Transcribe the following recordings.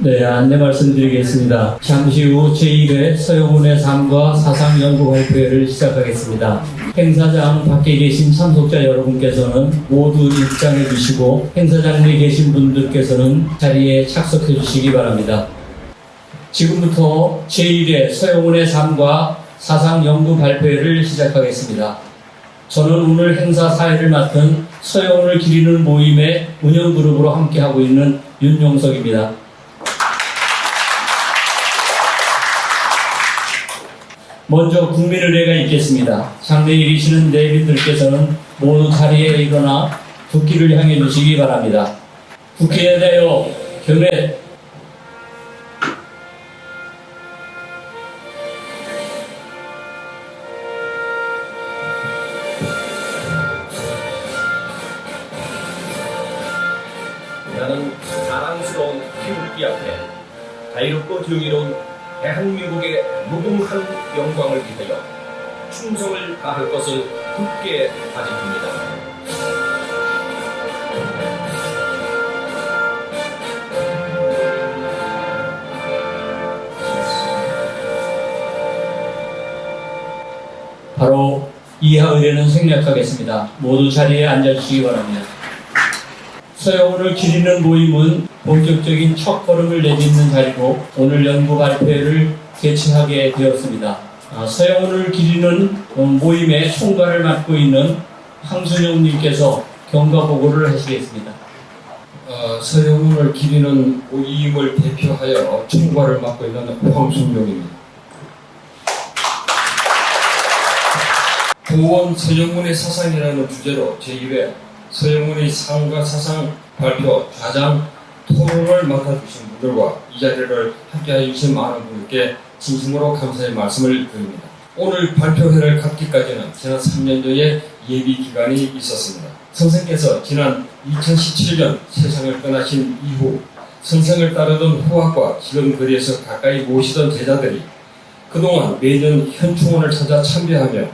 네, 안내 말씀드리겠습니다. 잠시 후 제1회 서영훈의 삶과 사상 연구 발표회를 시작하겠습니다. 행사장 밖에 계신 참석자 여러분께서는 모두 입장해 주시고 행사장에 계신 분들께서는 자리에 착석해 주시기 바랍니다. 지금부터 제1회 서영훈의 삶과 사상 연구 발표회를 시작하겠습니다. 저는 오늘 행사 사회를 맡은 서영훈을 기리는 모임의 운영그룹으로 함께하고 있는 윤용석입니다. 먼저 국민의례가 있겠습니다. 장례에 계시는 내빈들께서는 모두 자리에 일어나 국기를 향해 주시기 바랍니다. 국기에 대하여 경례. 나는 자랑스러운 태극기 앞에 자유롭고 정의로운 대한민국의 무궁한 영광을 위하여 충성을 다할 것을 굳게 다짐합니다. 바로 이하 의례는 생략하겠습니다. 모두 자리에 앉아주시기 바랍니다. 서영훈을 기리는 모임은 본격적인 첫걸음을 내딛는 자리고 오늘 연구 발표회를 개최하게 되었습니다. 서영훈을 기리는 모임의 총괄을 맡고 있는 황순영님께서 경과보고를 하시겠습니다. 서영훈을 기리는 모임을 대표하여 총괄을 맡고 있는 황순영입니다. 도원 서영훈의 사상이라는 주제로 제1회 서영훈의 삶과 사상 발표 좌장 토론을 맡아주신 분들과 이 자리를 함께해 주신 많은 분들께 진심으로 감사의 말씀을 드립니다. 오늘 발표회를 갖기까지는 지난 3년여의 예비 기간이 있었습니다. 선생께서 지난 2017년 세상을 떠나신 이후 선생을 따르던 후학과 지금 거리에서 가까이 모시던 제자들이 그동안 매년 현충원을 찾아 참배하며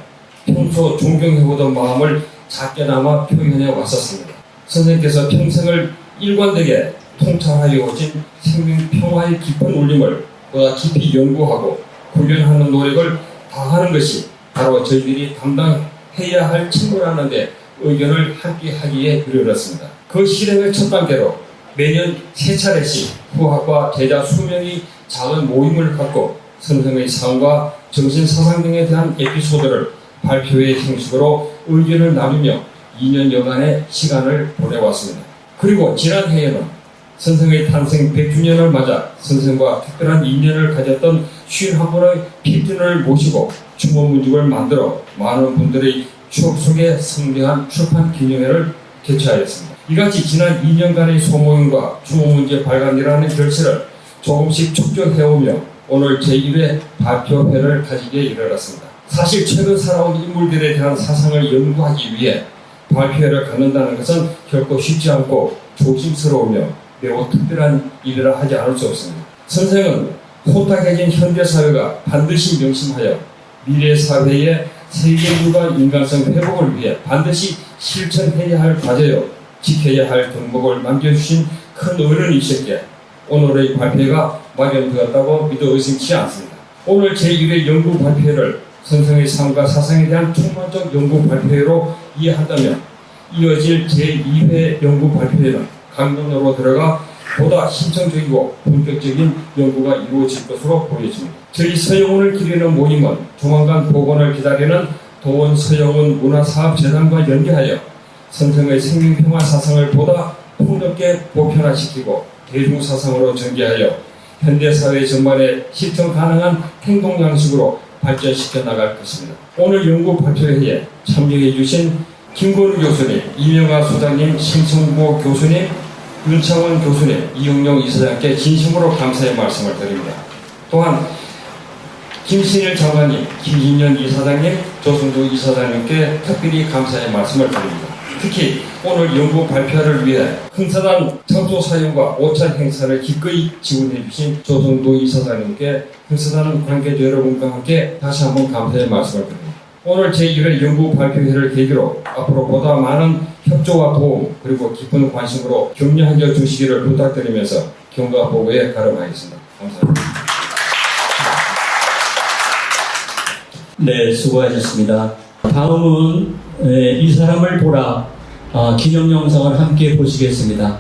평소 존경해오던 마음을 작게나마 표현해 왔었습니다. 선생께서 평생을 일관되게 통찰하여 오신 생명 평화의 깊은 울림을 보다 깊이 연구하고 훈련하는 노력을 다하는 것이 바로 저희들이 담당해야 할 책무라는 데 의견을 함께 하기에 이르렀습니다. 그 실행의 첫 단계로 매년 3차례씩 후학과 제자 수명이 작은 모임을 갖고 선생의 삶과 정신사상 등에 대한 에피소드를 발표회 형식으로 의견을 나누며 2년여간의 시간을 보내왔습니다. 그리고 지난 해에는 선생의 탄생 100주년을 맞아 선생과 특별한 인연을 가졌던 51분의 필진을 모시고 추모문집을 만들어 많은 분들의 추억 속에 성대한 출판 기념회를 개최하였습니다. 이같이 지난 2년간의 소모임과 추모문집 발간이라는 결실을 조금씩 축적해오며 오늘 제1회 발표회를 가지게 이르렀습니다. 사실 최근 살아온 인물들에 대한 사상을 연구하기 위해 발표회를 갖는다는 것은 결코 쉽지 않고 조심스러우며 매우 특별한 일이라 하지 않을 수 없습니다. 선생은 혼탁해진 현대사회가 반드시 명심하여 미래사회의 세계유관 인간성 회복을 위해 반드시 실천해야 할 과제요 지켜야 할 덕목을 남겨주신 큰 어른이셨기에 오늘의 발표회가 마련되었다고 믿어 의심치 않습니다. 오늘 제1회 연구 발표회를 선생의 삶과 사상에 대한 총론적 연구 발표회로 이해한다면 이어질 제2회 연구 발표회는 강론으로 들어가 보다 심층적이고 본격적인 연구가 이루어질 것으로 보여집니다. 저희 서영훈을 기리는 모임은 조만간 복원을 기다리는 도원 서영훈 문화사업재단과 연계하여 선생의 생명평화 사상을 보다 폭넓게 보편화시키고 대중사상으로 전개하여 현대사회 전반에 실천 가능한 행동 양식으로 발전시켜 나갈 것입니다. 오늘 연구 발표회에 참여해 주신 김건우 교수님, 이명아 소장님, 신성보 교수님, 윤창원 교수님, 이용용 이사장께 진심으로 감사의 말씀을 드립니다. 또한 김신일 장관님, 김인년 이사장님, 조승주 이사장님께 특별히 감사의 말씀을 드립니다. 특히 오늘 연구 발표를 위해 흥사단 장소 사용과 오찬 행사를 기꺼이 지원해 주신 조성도 이사장님께 흥사단 관계자 여러분과 함께 다시 한번 감사의 말씀을 드립니다. 오늘 제1회 연구 발표회를 계기로 앞으로 보다 많은 협조와 도움 그리고 깊은 관심으로 격려하여 주시기를 부탁드리면서 경과 보고에 가름하겠습니다. 감사합니다. 네, 수고하셨습니다. 다음은 이 사람을 보라 기념 영상을 함께 보시겠습니다.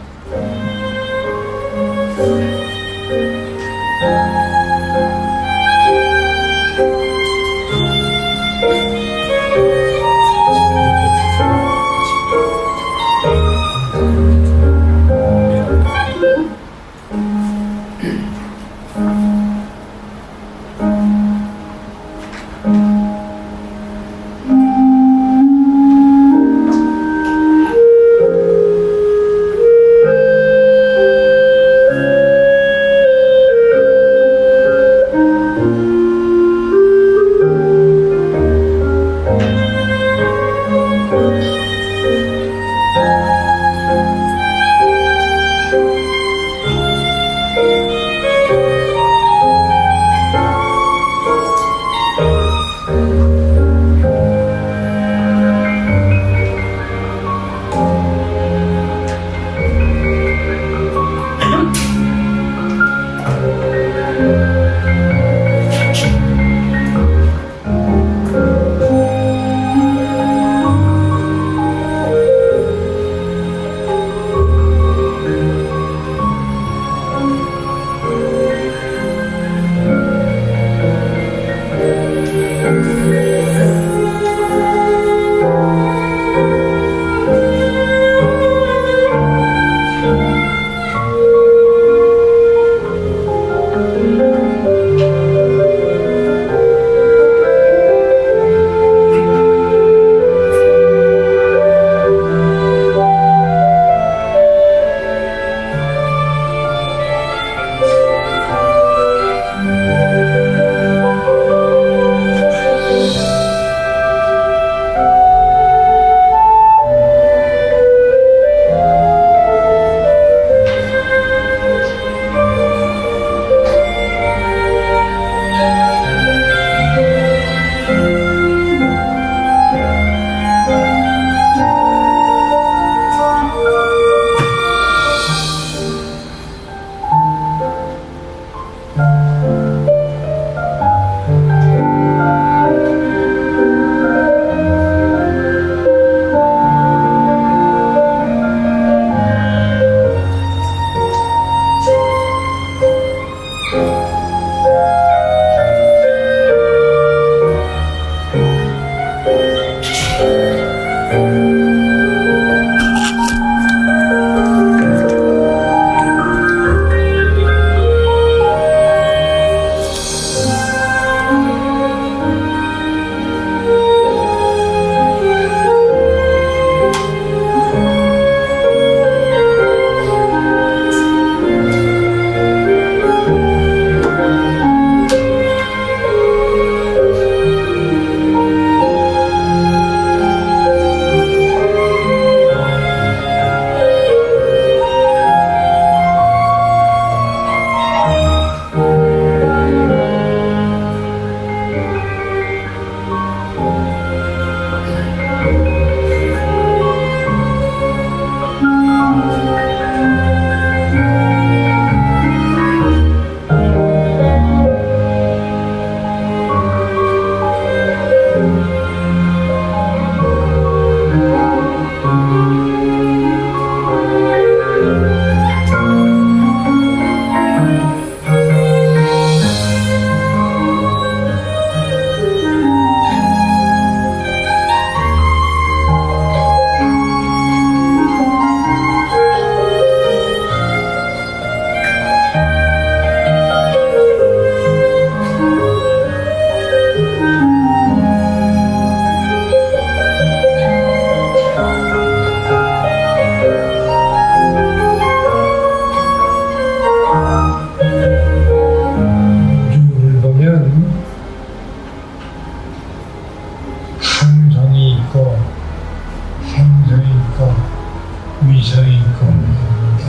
위서에 있고 있는데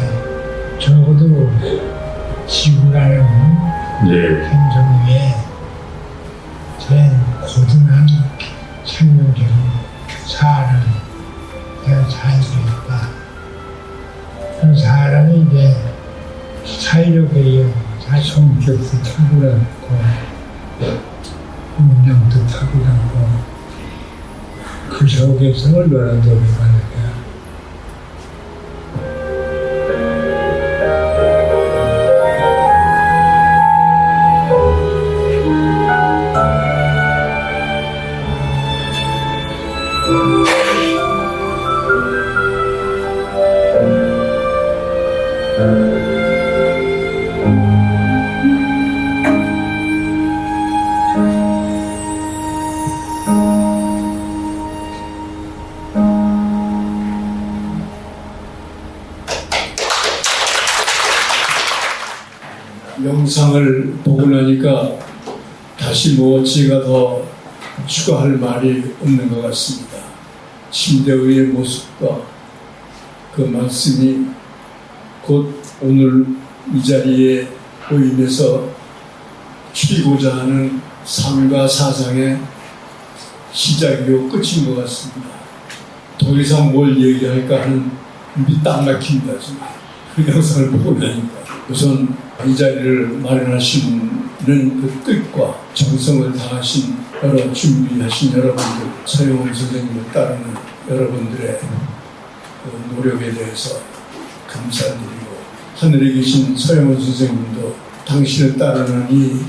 적어도 지구라는 행성 위에 제 고든한 생명적인 사람이 살고 있다. 그 사람이 이제 활력이에요. 성격도 탁월하고 운명도 탁월하고 그 속에서 얼마나 노력하는가. 영상을 보고 나니까 다시 뭐 제가 더 추가할 말이 없는 것 같습니다. 침대의 모습과 그 말씀이 곧 오늘 이 자리에 모임에서 추리고자 하는 삶과 사상의 시작이요 끝인 것 같습니다. 더 이상 뭘 얘기할까 하는 입이 딱 막힙니다. 그 영상을 보고 나니까 우선 이 자리를 마련하시는 그 뜻과 정성을 다하신 여러 준비하신 여러분들, 서영훈 선생님을 따르는 여러분들의 그 노력에 대해서 감사드리고, 하늘에 계신 서영훈 선생님도 당신을 따르는 이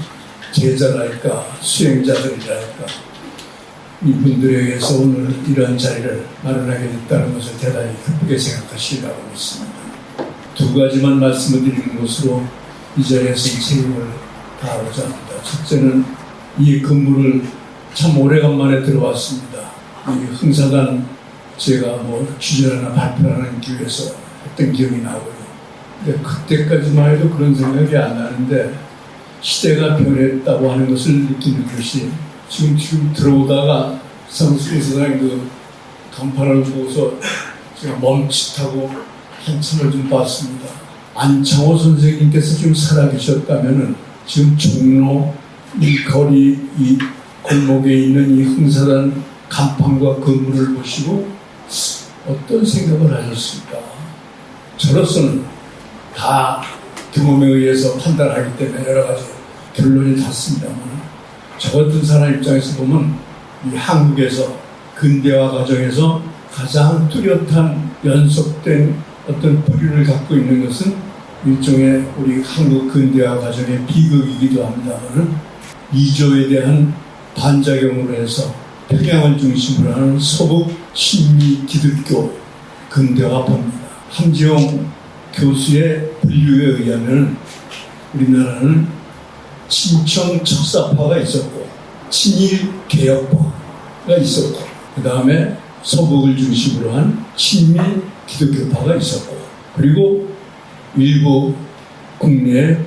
제자랄까 수행자들이랄까 이분들에게서 오늘 이러한 자리를 마련하게 됐다는 것을 대단히 기쁘게 생각하시라고 믿습니다. 두 가지만 말씀을 드리는 것으로 이 자리에서 이 책임을 다하고자 합니다. 첫째는 이 근무를 참 오래간만에 들어왔습니다. 이 흥사단 제가 뭐 주제나 발표하는 기회에서 했던 기억이 나고요. 근데 그때까지만 해도 그런 생각이 안 나는데 시대가 변했다고 하는 것을 느끼는 것이 지금 들어오다가 성수사단 그 간판을 보고서 제가 멈칫하고 한참을 좀 봤습니다. 안창호 선생님께서 좀 살아계셨다면은 지금 종로 이 거리 이 골목에 있는 이 흥사단 간판과 건물을 보시고 어떤 생각을 하셨을까? 저로서는 다 경험에 의해서 판단하기 때문에 여러 가지 결론이 닿습니다만, 저 같은 사람 입장에서 보면 이 한국에서 근대화 과정에서 가장 뚜렷한 연속된 어떤 뿌리를 갖고 있는 것은 일종의 우리 한국 근대화 과정의 비극이기도 합니다만, 이조에 대한 반작용으로 해서 평양을 중심으로 하는 서북 친미 기독교 근대화법입니다. 함지용 교수의 분류에 의하면 우리나라는 친청 척사파가 있었고 친일 개혁파가 있었고 그 다음에 서북을 중심으로 한 친미 기독교파가 있었고, 그리고 일부 국내에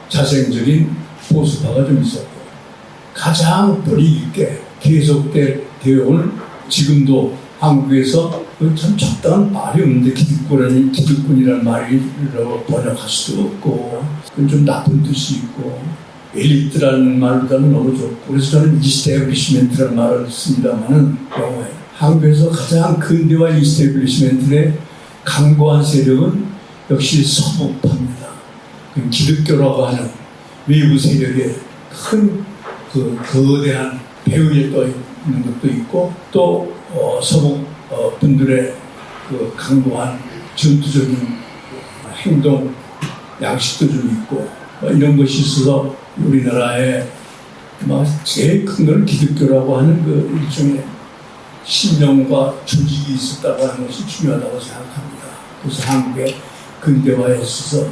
자생적인 보수파가 좀 있었고, 가장 뿌리 있게 계속되어 온 지금도 한국에서 참 적당한 말이 없는데 기득권이라는 말이라고 번역할 수도 없고, 그건 좀 나쁜 뜻이 있고, 엘리트라는 말보다는 너무 좋고, 그래서 저는 이스태블리시멘트라는 말을 씁니다만은 영어에 한국에서 가장 근대화 이스태블리시멘트의 강고한 세력은 역시 서북파입니다. 기독교라고 하는 외부 세력의 큰 그 거대한 배후에 떠 있는 것도 있고, 또 서북 분들의 그 강고한 전투적인 행동 양식도 좀 있고, 이런 것이 있어서 우리나라에 제일 큰 건 기독교라고 하는 그 일종의 신념과 조직이 있었다고 하는 것이 중요하다고 생각합니다. 그래서 한국의 근대화에 있어서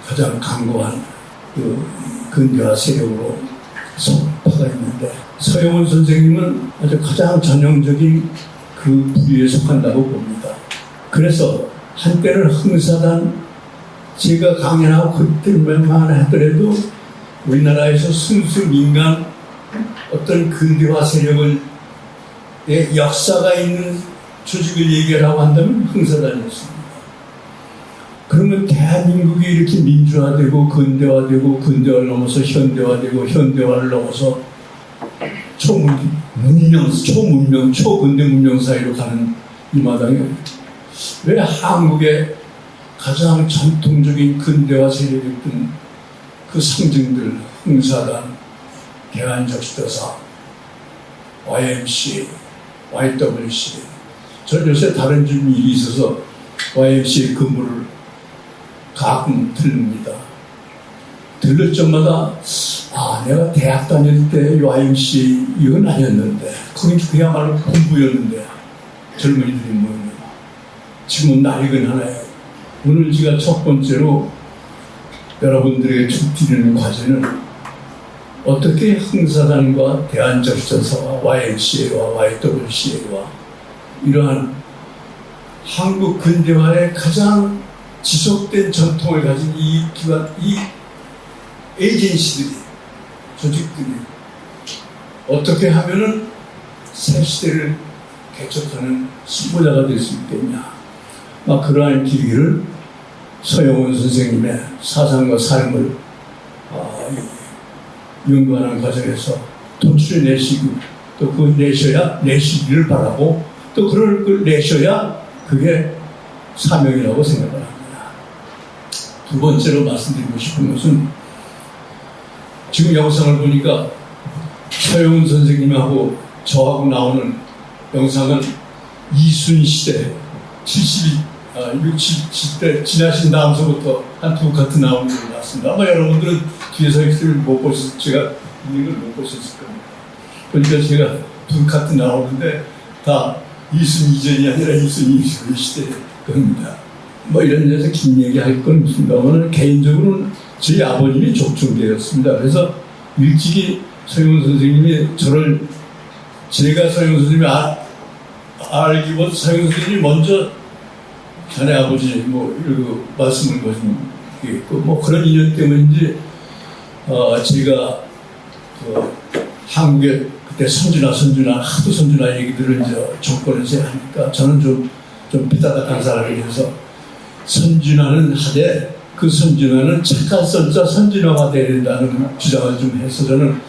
가장 강고한 그 근대화 세력으로 서파가 있는데, 서영훈 선생님은 아주 가장 전형적인 그 부류에 속한다고 봅니다. 그래서 한때는 흥사단 제가 강연하고 그때만 하더라도 우리나라에서 순수 민간 어떤 근대화 세력을 역사가 있는 조직을 얘기하라고 한다면 흥사단이었습니다. 그러면 대한민국이 이렇게 민주화되고 근대화되고, 근대화를 넘어서 현대화되고, 현대화를 넘어서 초문명, 초근대 문명 사이로 가는 이 마당에 왜 한국의 가장 전통적인 근대화 세력이었던 그 상징들, 흥사단, 대한적시도사, YMCA, YWCA. 저 요새 다른 좀 일이 있어서 YMCA 근무를 가끔 들릅니다. 들을 적마다 내가 대학 다닐 때 YMCA 이건 아니었는데 그야말로 공부였는데 젊은이들이 모이는 지금은 낡은 하나예요. 오늘 제가 첫 번째로 여러분들에게 드리는 과제는 어떻게 흥사단과 대한적시도사와 YMCA와 YWCA와 이러한 한국 근대화의 가장 지속된 전통을 가진 이 기관, 이 에이전시들이, 조직들이 어떻게 하면은 새 시대를 개척하는 신보자가 될 수 있겠냐. 그러한 기회를 서영원 선생님의 사상과 삶을 연구하는 과정에서 도출해내시고 또 그 내시기를 바라고 또 그걸 내셔야 그게 사명이라고 생각을 합니다. 두 번째로 말씀드리고 싶은 것은 지금 영상을 보니까 서영훈 선생님하고 저하고 나오는 영상은 이순시대 60대 지나신 다음서부터 한 두 카트 나오는 것 같습니다. 아마 여러분들은 뒤에서 있을 못 보셨을, 제가 있는 걸 못 보셨을 겁니다. 그러니까 제가 두 카트 나오는데 다 이순 이전이 아니라 이순 이후 시대 겁니다. 이런 데서 긴 얘기 할 건 없습니다만 개인적으로는 제 아버님이 족중대였습니다. 그래서 일찍이 서영훈 선생님이 제가 서영훈 선생님이 알기보다 서영훈 선생님이 먼저 자네 아버지 이러고 말씀을 거신 게 있고 그런 인연 때문인지 제가 한국에 그때 선준아 하도 선준아 얘기들을 이제 정권에서 하니까 저는 좀 비다닥한 사람이라서 선준아는 하되 그 선준아는 착한 선자 선준아가 되어야 된다는 주장을 좀 해서 저는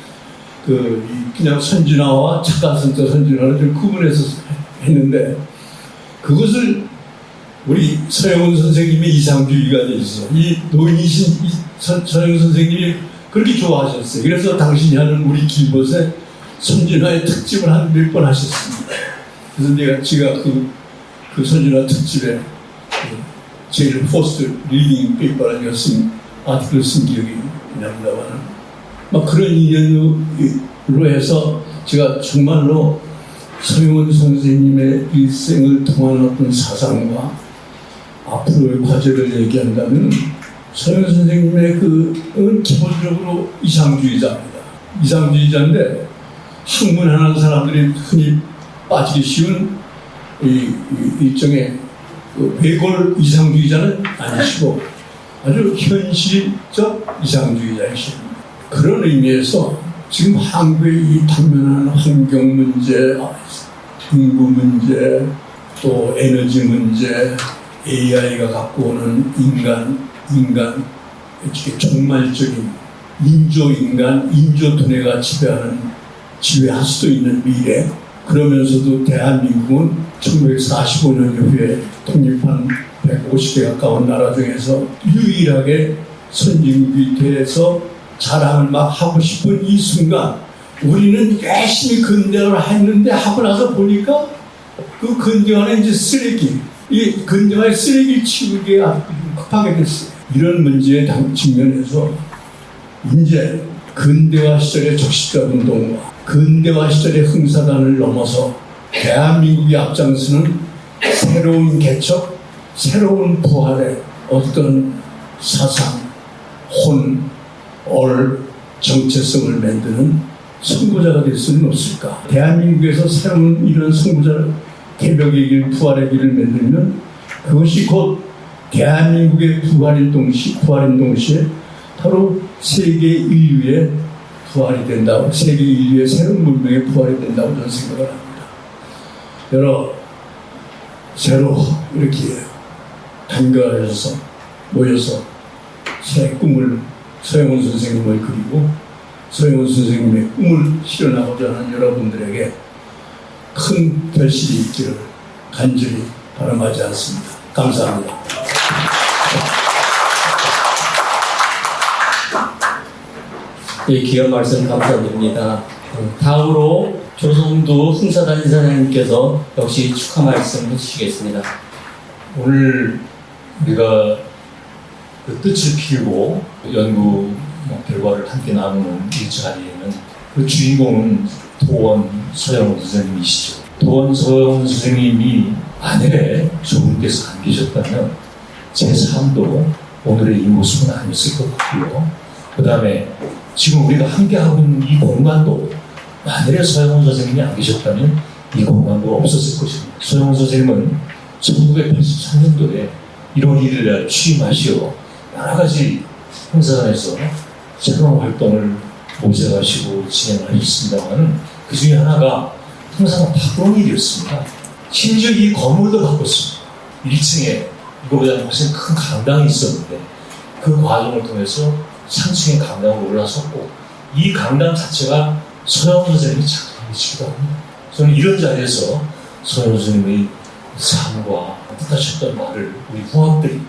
그냥 선준아와 착한 선자 선준아를 좀 구분해서 했는데 그것을 우리 서영훈 선생님의 이상주의가 되어서 이 노인이신 서영훈 선생님이 그렇게 좋아하셨어요. 그래서 당신이 하는 우리 길벗에 선준아의 특집을 한 몇 번 하셨습니다. 그래서 제가 그 선준아 특집에 제일 포스트 리딩 페이퍼라는 걸 아티클을 쓴 기억이 납니다만 그런 인연으로 해서 제가 정말로 서영훈 선생님의 일생을 통한 어떤 사상과 앞으로의 과제를 얘기한다면 서영훈 선생님의 기본적으로 이상주의자입니다. 이상주의자인데 학문하는 사람들이 흔히 빠지기 쉬운 일종의 외골 이상주의자는 아니시고 아주 현실적 이상주의자이십니다. 그런 의미에서 지금 한국의 이 당면한 환경 문제, 인구 문제, 또 에너지 문제, AI가 갖고 오는 인간 종말적인 인조인간, 인조두뇌가 지배할 수도 있는 미래. 그러면서도 대한민국은 1945년 이후에 독립한 150개 가까운 나라 중에서 유일하게 선진국이 돼서 자랑을 막 하고 싶은 이 순간 우리는 열심히 근대화를 했는데 하고 나서 보니까 그 근대화는 이제 쓰레기, 이 근대화의 쓰레기를 치우기에 급하게 됐어요. 이런 문제에 직면해서 이제 근대화 시절의 적십자 운동과 근대화 시절의 흥사단을 넘어서 대한민국이 앞장서는 새로운 개척, 새로운 부활의 어떤 사상, 정체성을 만드는 선구자가 될 수는 없을까? 대한민국에서 새로운 이런 선구자를 개벽의 길, 부활의 길을 만들면 그것이 곧 대한민국의 부활인 동시에 바로 세계 인류의 부활이 된다고, 세계 인류의 새로운 문명의 부활이 된다고 저는 생각을 합니다. 새로 이렇게 단결해서 모여서 새 꿈을 서영훈 선생님을 그리고 서영훈 선생님의 꿈을 실현하고자 하는 여러분들에게 큰 결실이 있기를 간절히 바람하지 않습니다. 감사합니다. 예, 귀한 말씀 감사드립니다. 다음으로 조성두 흥사단 이사장님께서 역시 축하 말씀 해주시겠습니다. 오늘 우리가 그 뜻을 피우고 연구 결과를 함께 나누는 이 자리에는 그 주인공은 도원 서영훈 선생님이시죠. 도원 서영훈 선생님이 만일에 저분께서 안 계셨다면 제 삶도 오늘의 이 모습은 아니었을 것 같고요. 그 다음에 지금 우리가 함께하고 있는 이 공간도 만일에 서영훈 선생님이 안 계셨다면 이 공간도 없었을 것입니다. 서영훈 선생님은 1983년도에 1월 1일 날 취임하시어 여러 가지 행사단에서 새로운 활동을 모색하시고 진행하셨습니다만 그 중에 하나가 행사단 바꾸는 일이었습니다. 심지어 이 건물도 바꿨습니다. 1층에 이거보다 훨씬 큰 강당이 있었는데 그 과정을 통해서 3층의 강당으로 올라섰고 이 강당 자체가 서영훈 선생님이 작성하시기도 합니다. 저는 이런 자리에서 서영훈 선생님의 삶과 뜻하셨던 말을 우리 후학들이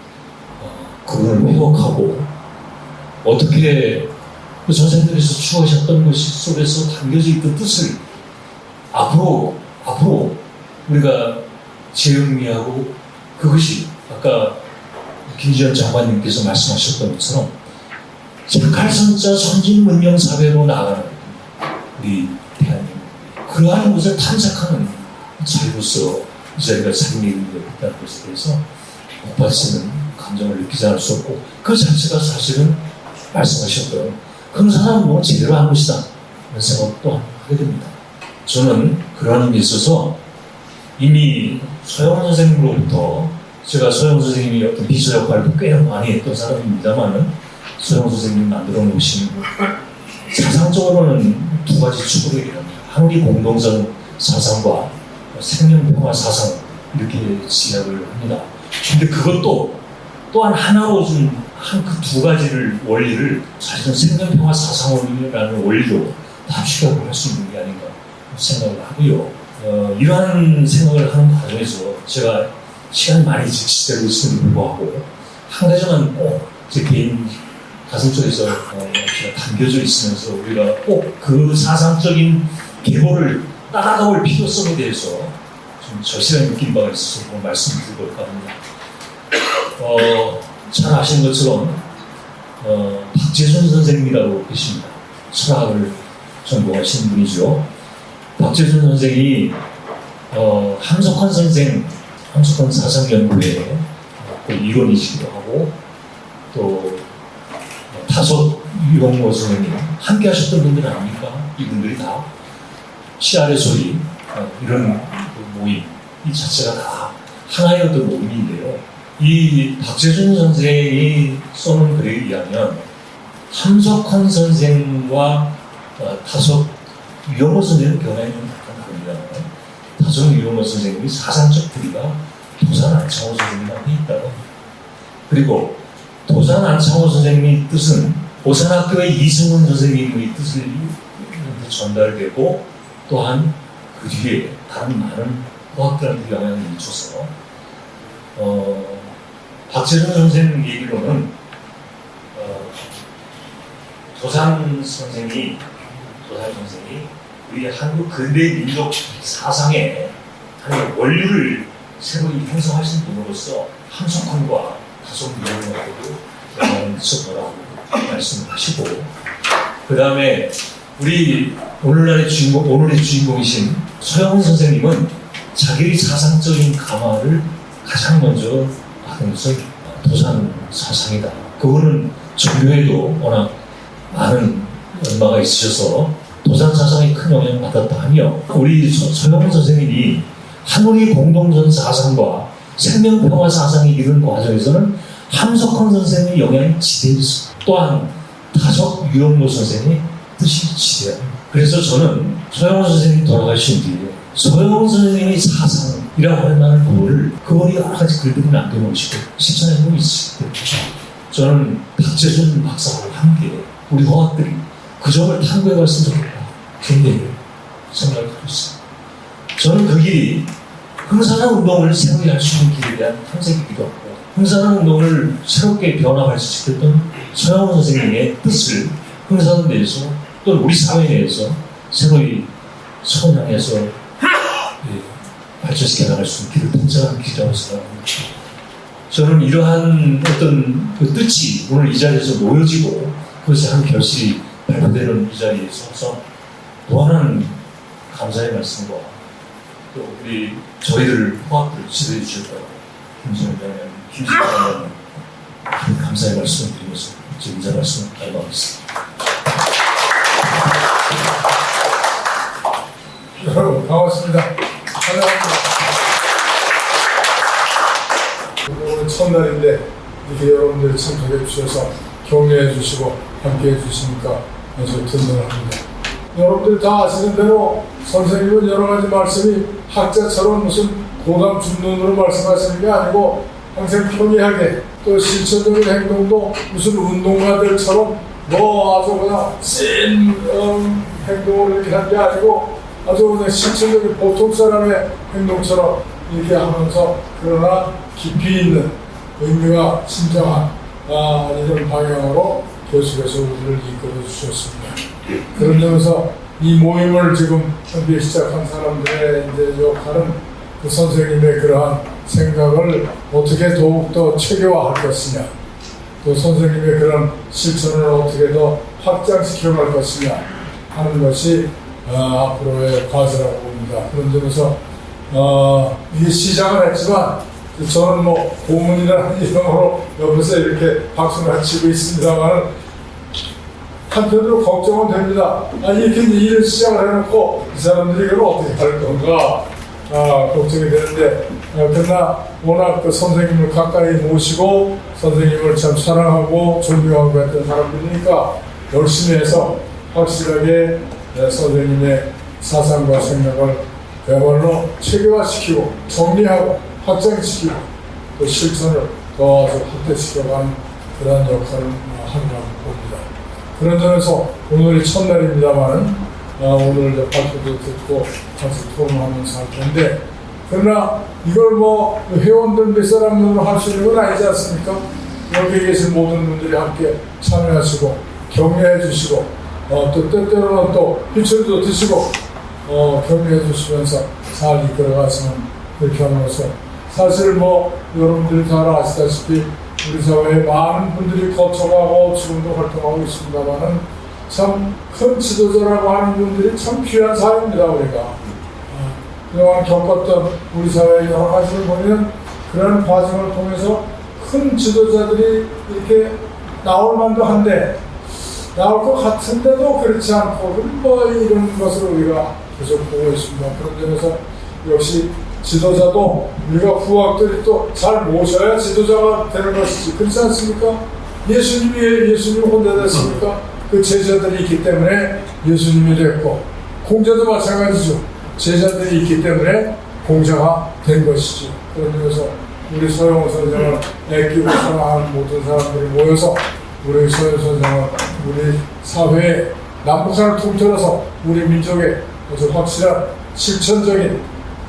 그분을 회복하고 어떻게 그 전생들에서 추구하셨던 것이 속에서 담겨져 있던 뜻을 앞으로 우리가 재정리하고 그것이 아까 김지현 장관님께서 말씀하셨던 것처럼 착할선자 선진문명사회로 나아가는 우리 대한민국 그러한 것을 탐색하는 자리로서 이 자리가 삶의 의미가 있다는 것에 대해서 복받치는 감정을 느끼지 않을 수 없고 그 자체가 사실은 말씀하셨던 그런 사람은 뭐 제대로 한 것이다 이런 생각 또한 하게 됩니다. 저는 그러한 의미에 있어서 이미 서영훈 선생님으로부터 제가 서영훈 선생님이 어떤 비서 역할도 꽤 많이 했던 사람입니다만은 서영훈 선생님이 만들어 놓으신 사상적으로는 두 가지 축으로 얘기합니다. 한리 공동선 사상과 생명평화 사상 이렇게 시작을 합니다. 근데 그것도 또한 하나로 준 한 그 두 가지를 원리를 사실은 생명평화 사상원이라는 원리로 다 취급을 할 수 있는 게 아닌가 생각을 하고요. 이러한 생각을 하는 과정에서 제가 시간이 많이 지체되고 있음에도 불구하고 한 가지만 꼭 제 개인 가슴 속에서 제가 담겨져 있으면서 우리가 꼭 그 사상적인 계보를 따라가볼 필요성에 대해서 좀 절실하게 느낀 바가 있어서 그런 말씀을 드릴까 합니다. 잘 아시는 것처럼 박재준 선생님이라고 계십니다. 철학을 전공하신 분이죠. 박재준 선생이 함석헌 선생, 함석헌 사상연구회 그 일원이시기도 하고 또 타석 유영모 선생님 함께 하셨던 분들 아닙니까? 이분들이 다 시아래 소리 이런 모임 이 자체가 다 하나의 어떤 모임인데요. 이 박재준 선생이 써놓은 글에 의하면 함석헌 선생과 타석 유영모 선생님 경향이 약간 다릅니다만 타석 유영모 선생님이 사상적 뿌리가 도산 안창호 선생님한테 있다고 합니다. 그리고 도산 안창호 선생님의 뜻은 오산학교의 이승훈 선생님의 뜻을 전달되고 또한 그 뒤에 다른 많은 과학들한테 영향을 미쳐서 박재준 선생 얘기로는 도산 선생이 우리 한국 근대 민족 사상의 하나의 원류를 새로이 형성하신 분으로서 함석헌과 타석 유영모에도 영향을 미쳤더라고 말씀을 하시고 그 다음에 우리 오늘의 주인공이신 서영훈 선생님은 자기의 사상적인 감화를 가장 먼저 받은 것은 도산 사상이다. 그분은 종교에도 워낙 많은 연마가 있으셔서 도산 사상에 큰 영향을 받았다 하며 우리 서영훈 선생님이 한우리 공동선 사상과 생명평화 사상이 이런 과정에서는 함석헌 선생의 영향이 지대했습니다. 또한 타석 유영모 선생의 뜻이 지대합니다. 그래서 저는 서영훈 선생님이 돌아가신 뒤에 서영훈 선생님의 사상이라고 할 만한 부분을 그분이 여러 가지 글들을 남겨놓으시고 실천해보고 있습니다. 저는 박재준 박사와 함께 우리 화학들이 그 점을 탐구해봤으면 좋겠다. 굉장히 생각을 하고 있습니다. 저는 그 길이 흥사나 운동을 새로이 할 수 있는 길에 대한 탐색이기도 하고 흥사운동을 새롭게 변화발전시켰던 서영훈 선생님의 뜻을 흥사는 내에서 또는 우리 사회 내에서 새로이 성향해서 발전시켜 나갈 수 있는 길을 통제하는 길이라고 생각합니다. 저는 이러한 어떤 그 뜻이 오늘 이 자리에서 모여지고 그것이 한 결실이 발표되는 이 자리에 서서 무한한 감사의 말씀과 또 우리 저희들 포함들 지도해 주셨다고 김수현장님 감사의 말씀을 드리면서 제 인사 말씀을 나누겠습니다. 여러분 반갑습니다. 환영합니다. 오늘 첫날인데 이렇게 여러분들이 참석해 주셔서 격려해 주시고 함께 해 주시니까 아주 든든합니다. 여러분들이 다 아시는 대로 선생님은 여러 가지 말씀이 학자처럼 무슨 고담 준론으로 말씀하시는 게 아니고 항상 평이하게 또 실천적인 행동도 무슨 운동가들처럼 뭐 아주 그냥 센 행동을 이렇게 한 게 아니고 아주 그냥 실천적인 보통 사람의 행동처럼 이렇게 하면서 그러나 깊이 있는 의미가 진정한 이런 방향으로 계속해서 우리를 이끌어 주셨습니다. 그런 점에서 이 모임을 지금 현재 시작한 사람들의 이제 역할은 그 선생님의 그러한 생각을 어떻게 더욱더 체계화할 것이냐, 또 선생님의 그런 실천을 어떻게 더 확장시켜 갈 것이냐 하는 것이 앞으로의 과제라고 봅니다. 그런 점에서 이게 시작을 했지만 저는 뭐 고문이라는 이름으로 옆에서 이렇게 박수를 치고 있습니다만 한편으로 걱정은 됩니다. 이렇게 일을 시작을 해놓고 이 사람들이 이걸 어떻게 할 건가 걱정이 되는데 그러나 워낙 그 선생님을 가까이 모시고 선생님을 참 사랑하고 존경하고 했던 사람들이니까 열심히 해서 확실하게 선생님의 사상과 생각을 그야말로 체계화시키고 정리하고 확장시키고 또 실천을 더 아주 확대시켜가는 그런 역할을 하리라고 봅니다. 그런 점에서 오늘이 첫날입니다만 오늘 발표도 듣고 같이 토론하면서 할 텐데 그러나 이걸 뭐 회원들 몇 사람으로 할 수 있는 건 아니지 않습니까? 여기 계신 모든 분들이 함께 참여하시고 격려해 주시고 또 때때로는 또 희철도 드시고 격려해 주시면서 잘 이끌어가시면 그렇게 하면서 사실 뭐 여러분들이 잘 아시다시피 우리 사회에 많은 분들이 거쳐가고 지금도 활동하고 있습니다만은 참 큰 지도자라고 하는 분들이 참 귀한 사회입니다. 우리가 그동안 겪었던 우리 사회의 여러 가지를 보면 그런 과정을 통해서 큰 지도자들이 이렇게 나올 만도 한데 나올 것 같은데도 그렇지 않고 뭐 이런 것을 우리가 계속 보고 있습니다. 그런 점에서 역시 지도자도 우리가 후학들이 또 잘 모셔야 지도자가 되는 것이지 그렇지 않습니까? 예수님 혼자 됐습니까? 그 제자들이 있기 때문에 예수님이 됐고 공자도 마찬가지죠. 제자들이 있기 때문에 공자가 된 것이죠. 그런 점에서 우리 서영훈 선생을 애끼고 사랑하는 모든 사람들이 모여서 우리 서영훈 선생은 우리 사회의 남북한을 통틀어서 우리 민족의 아주 확실한 실천적인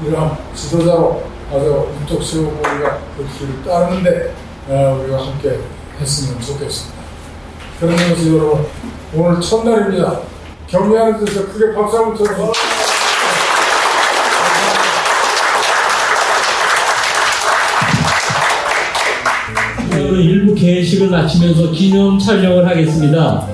이러한 지도자로 아주 우뚝 세우고 우리가 그 길을 따르는데 우리가 함께 했으면 좋겠습니다. 그런 점에서 여러분 오늘 첫날입니다. 격려하는 데서 크게 박수 한번 쳐주세요. 오늘 일부 개식을 마치면서 기념 촬영을 하겠습니다.